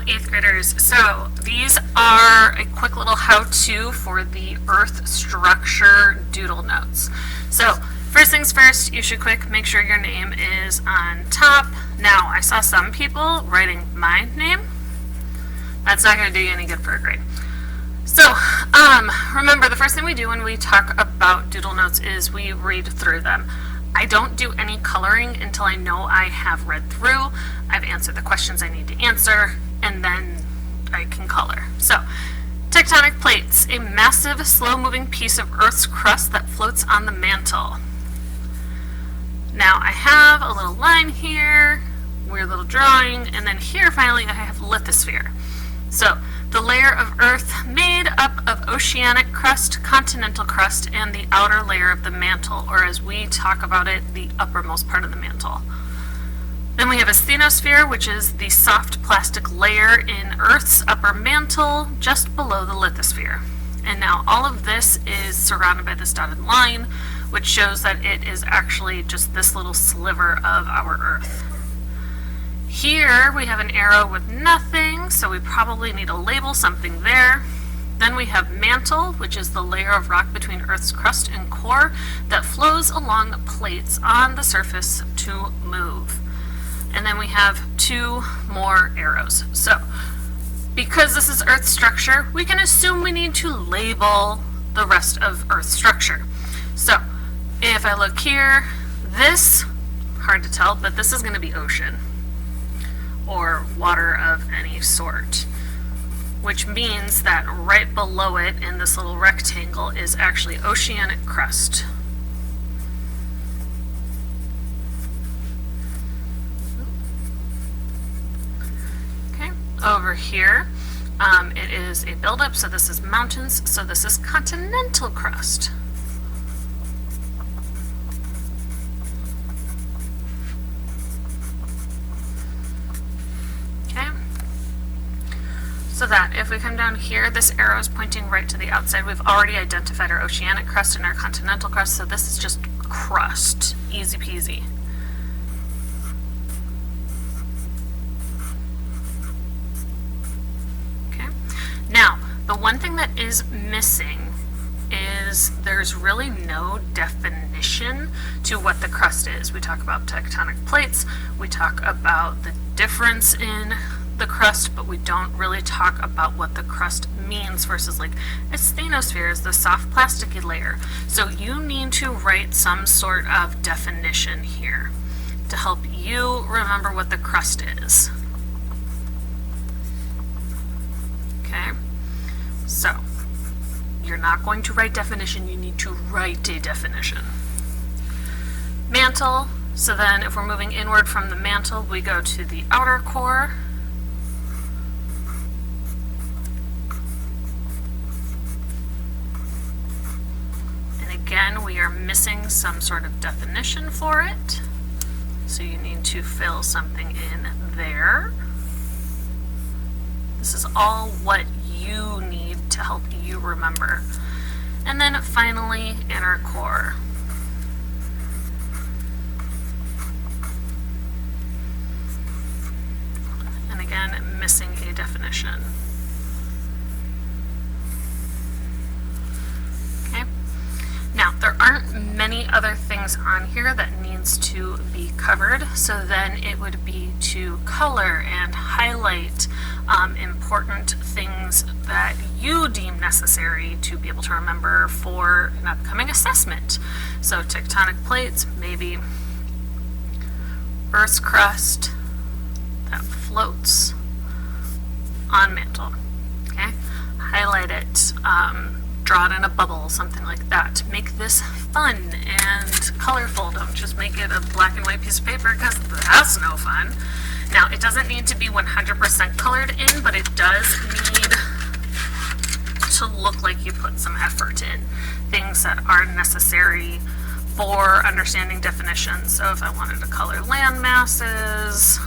8th graders. So these are a quick little how-to for the Earth structure doodle notes. So first things first, you should make sure your name is on top. Now, I saw some people writing my name. That's not going to do you any good for a grade. So, remember, the first thing we do when we talk about doodle notes is we read through them. I don't do any coloring until I know I have read through, I've answered the questions I need to answer, and then I can color. So, tectonic plates, a massive, slow-moving piece of Earth's crust that floats on the mantle. Now, I have a little line here, weird little drawing, and then here, finally, I have lithosphere. So, the layer of Earth made up of oceanic crust, continental crust, and the outer layer of the mantle, or as we talk about it, the uppermost part of the mantle. Then we have asthenosphere, which is the soft plastic layer in Earth's upper mantle, just below the lithosphere. And now all of this is surrounded by this dotted line, which shows that it is actually just this little sliver of our Earth. Here we have an arrow with nothing, so we probably need to label something there. Then we have mantle, which is the layer of rock between Earth's crust and core that flows along plates on the surface to move. And then we have two more arrows. So, because this is Earth structure, we can assume we need to label the rest of Earth structure. So, if I look here, this, hard to tell, but this is going to be ocean, or water of any sort, which means that right below it in this little rectangle is actually oceanic crust. Okay, over here it is a buildup, so this is mountains, so this is continental crust. So that if we come down here, this arrow is pointing right to the outside. We've already identified our oceanic crust and our continental crust, so this is just crust. Easy peasy. Okay. Now, the one thing that is missing is there's really no definition to what the crust is. We talk about tectonic plates, we talk about the difference in the crust, but we don't really talk about what the crust means versus like asthenosphere is the soft plasticky layer. So you need to write some sort of definition here to help you remember what the crust is. Okay, so you're not going to write definition, you need to write a definition. Mantle, so then if we're moving inward from the mantle, we go to the outer core. Again, we are missing some sort of definition for it, so you need to fill something in there. This is all what you need to help you remember. And then finally, inner core. And again, missing a definition. Now, there aren't many other things on here that needs to be covered, so then it would be to color and highlight important things that you deem necessary to be able to remember for an upcoming assessment. So tectonic plates, maybe Earth's crust that floats on mantle. Okay, highlight it. Draw it in a bubble, something like that. Make this fun and colorful. Don't just make it a black and white piece of paper because that's no fun. Now, it doesn't need to be 100% colored in, but it does need to look like you put some effort in. Things that are necessary for understanding definitions. So if I wanted to color land masses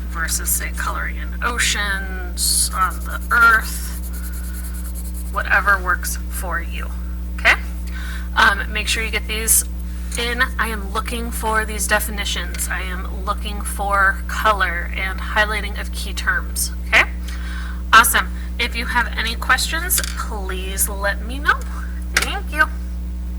versus, say, coloring in oceans on the Earth, whatever works for you, okay? Make sure you get these in, I am looking for these definitions. I am looking for color and highlighting of key terms. Okay? Awesome. If you have any questions, please let me know.